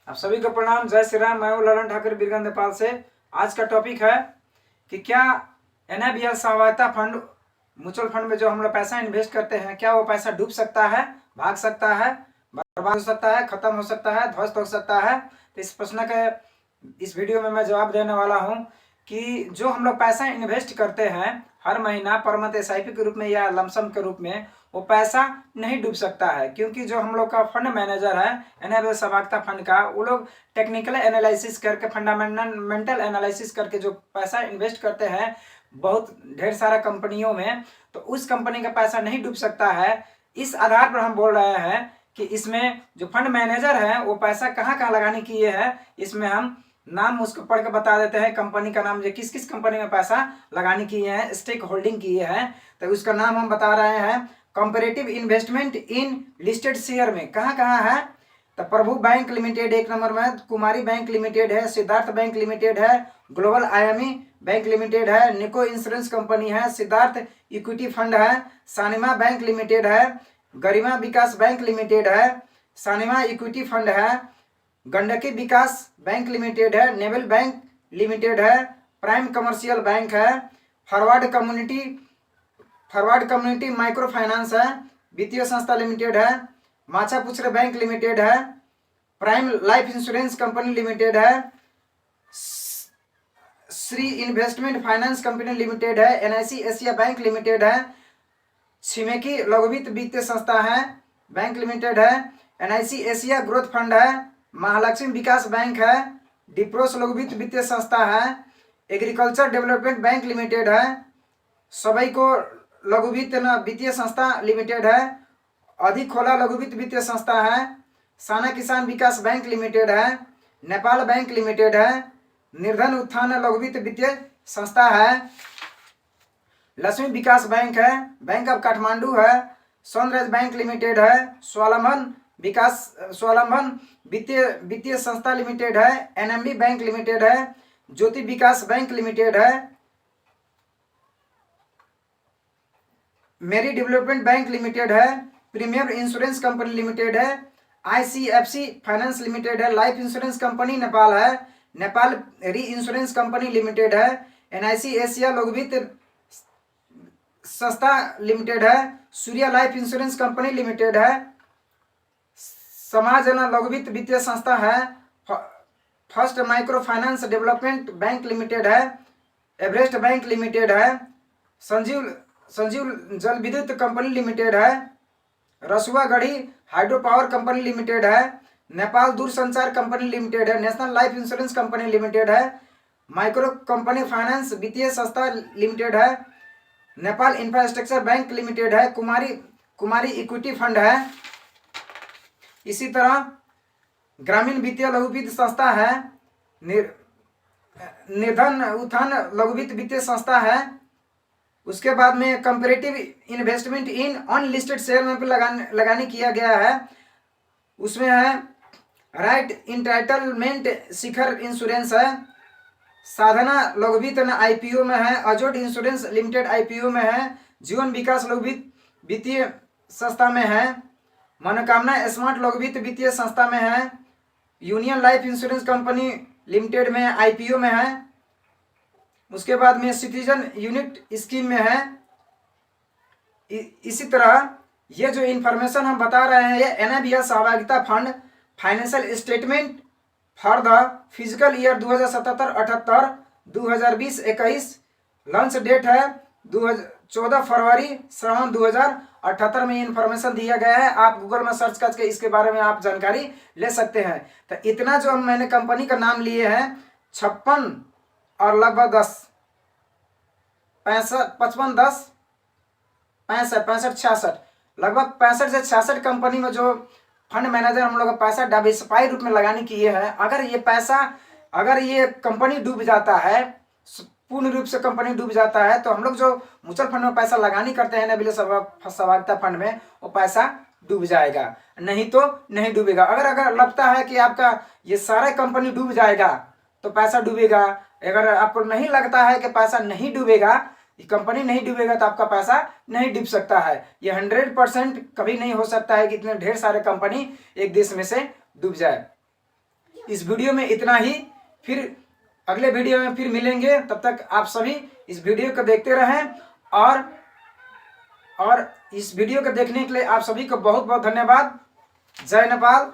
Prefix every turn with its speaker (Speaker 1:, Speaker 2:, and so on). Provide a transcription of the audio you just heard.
Speaker 1: आप सभी को प्रणाम। जय श्री राम। मैं हूं ललन ठाकुर बीरगंज नेपाल से। आज का टॉपिक है कि क्या NABL सहभागिता फंड म्यूचुअल फंड में जो हम लोग पैसा इन्वेस्ट करते हैं, क्या वो पैसा डूब सकता है, भाग सकता है, बर्बाद हो सकता है, खत्म हो सकता है, ध्वस्त हो सकता है। तो इस प्रश्न का इस वीडियो में मैं जवाब देने वाला हूं कि जो हम लोग पैसा इन्वेस्ट करते हैं हर महीना पर मंथ SIP के रूप में या लमसम के रूप में, वो पैसा नहीं डूब सकता है। क्योंकि जो हम लोग का फंड मैनेजर है NABL सहभागिता फंड का, वो लोग टेक्निकल एनालिसिस करके, फंडामेंटल एनालिसिस करके जो पैसा इन्वेस्ट करते हैं बहुत ढेर सारा कंपनियों में, तो उस कंपनी का पैसा नहीं डूब सकता है। इस आधार पर हम बोल रहे हैं कि इसमें जो फंड मैनेजर है वो पैसा कहाँ कहाँ लगाने की ये है। इसमें हम नाम उसको पढ़ के बता देते हैं, कंपनी का नाम, जो किस किस कंपनी में पैसा लगाने की है, स्टेक होल्डिंग की है, तो उसका नाम हम बता रहे हैं। कंपैरेटिव इन्वेस्टमेंट इन लिस्टेड शेयर में कहाँ कहाँ है, तो प्रभु बैंक लिमिटेड एक नंबर में, कुमारी बैंक लिमिटेड है, सिद्धार्थ बैंक लिमिटेड है, ग्लोबल IME बैंक लिमिटेड है, निको इंश्योरेंस कंपनी है, सिद्धार्थ इक्विटी फंड है, सानिमा बैंक लिमिटेड है, गरिमा विकास बैंक लिमिटेड है, सानिमा इक्विटी फंड है, गंडकी विकास बैंक लिमिटेड है, नेवल बैंक लिमिटेड है, प्राइम कमर्शियल बैंक है, फॉरवर्ड कम्युनिटी माइक्रो फाइनेंस है, वित्तीय संस्था लिमिटेड है, माछापुछरे बैंक लिमिटेड है, prime life insurance company limited है, Shree investment finance company limited है, NIC एशिया बैंक लिमिटेड है, छिमेकी लघुवित्त वित्तीय संस्था है बैंक लिमिटेड है, NIC एशिया ग्रोथ फंड है, महालक्ष्मी विकास बैंक है, डिप्रोस लघुवित्त वित्तीय संस्था है, एग्रीकल्चर डेवलपमेंट बैंक लिमिटेड है, सभी को लघुवित्त वित्तीय संस्था लिमिटेड है, अधिखोला लघुवित्त वित्तीय संस्था है, साना किसान विकास बैंक लिमिटेड है, नेपाल बैंक लिमिटेड है, निर्धन उत्थान लघुवित्त वित्तीय संस्था है, लक्ष्मी विकास बैंक है, बैंक ऑफ काठमांडू है, सौंदराज बैंक लिमिटेड है, स्वावलंबन वित्तीय संस्था लिमिटेड है, NMB बैंक लिमिटेड है, ज्योति विकास बैंक लिमिटेड है, मेरी डेवलपमेंट बैंक लिमिटेड है, प्रीमियर इंश्योरेंस कंपनी लिमिटेड है, ICFC फाइनेंस लिमिटेड है, लाइफ इंश्योरेंस कंपनी नेपाल है, नेपाल री इंश्योरेंस कंपनी लिमिटेड है, NIC एशिया लघुवित्त संस्था लिमिटेड है, Surya life insurance company limited है, समाज लघुवित्त वित्तीय संस्था है, first micro finance development bank limited है, एवरेस्ट बैंक लिमिटेड है, संजीव जल विद्युत कंपनी लिमिटेड है, Rasuwagadhi hydro power company limited है, नेपाल दूरसंचार कंपनी लिमिटेड है, national life insurance company limited है, माइक्रो कंपनी फाइनेंस वित्तीय संस्था लिमिटेड है, नेपाल इंफ्रास्ट्रक्चर बैंक लिमिटेड है, कुमारी इक्विटी फंड है। इसी तरह ग्रामीण वित्तीय लघुवित्त संस्था है, निर्धन उत्थान लघुवित्त वित्तीय संस्था है। उसके बाद में कंपैरेटिव इन्वेस्टमेंट इन अनलिस्टेड शेयर में भी लगाने किया गया है। उसमें है राइट इंटाइटलमेंट शिखर इंश्योरेंस है, साधना लघुवित्त IPO में है, अजोड इंश्योरेंस लिमिटेड IPO में है, जीवन विकास लघुवित्त वित्तीय संस्था में है, मनोकामना स्मार्ट लघुवित्त वित्तीय संस्था में है, union life insurance company limited में IPO में है। उसके बाद में सिटीजन यूनिट स्कीम में है। इसी तरह ये जो इन्फॉर्मेशन हम बता रहे हैं, ये NABL सहभागिता fund financial statement for the physical year 2077-78 2020-21 launch date है 14 फरवरी श्रावण 2078 में इन्फॉर्मेशन दिया गया है। आप गूगल में सर्च करके इसके बारे में आप जानकारी ले सकते हैं। तो इतना जो मैंने कंपनी का नाम लिए हैं, 56 और लगभग 10 55 10 65 66 लगभग 65 से 66 कंपनी में जो फंड मैनेजर हम लोग का पैसा डाइवर्सिफाई रूप में लगाने की ये है। अगर ये कंपनी डूब जाता है, पूर्ण रूप से कंपनी डूब जाता है, तो हम लोग जो म्यूचुअल फंड में पैसा लगानी करते हैं NABL सहभागिता फंड में, वो पैसा डूब जाएगा, नहीं तो नहीं डूबेगा। अगर लगता है कि आपका ये सारा कंपनी डूब जाएगा तो पैसा डूबेगा। अगर आपको नहीं लगता है कि पैसा नहीं डूबेगा, कंपनी नहीं डूबेगा, तो आपका पैसा नहीं डूब सकता है। ये 100% कभी नहीं हो सकता है कि इतने ढेर सारे कंपनी एक देश में से डूब जाए। इस वीडियो में इतना ही। फिर अगले वीडियो में फिर मिलेंगे, तब तक आप सभी इस वीडियो को देखते रहें। और इस वीडियो को देखने के लिए आप सभी को बहुत बहुत धन्यवाद। जय नेपाल।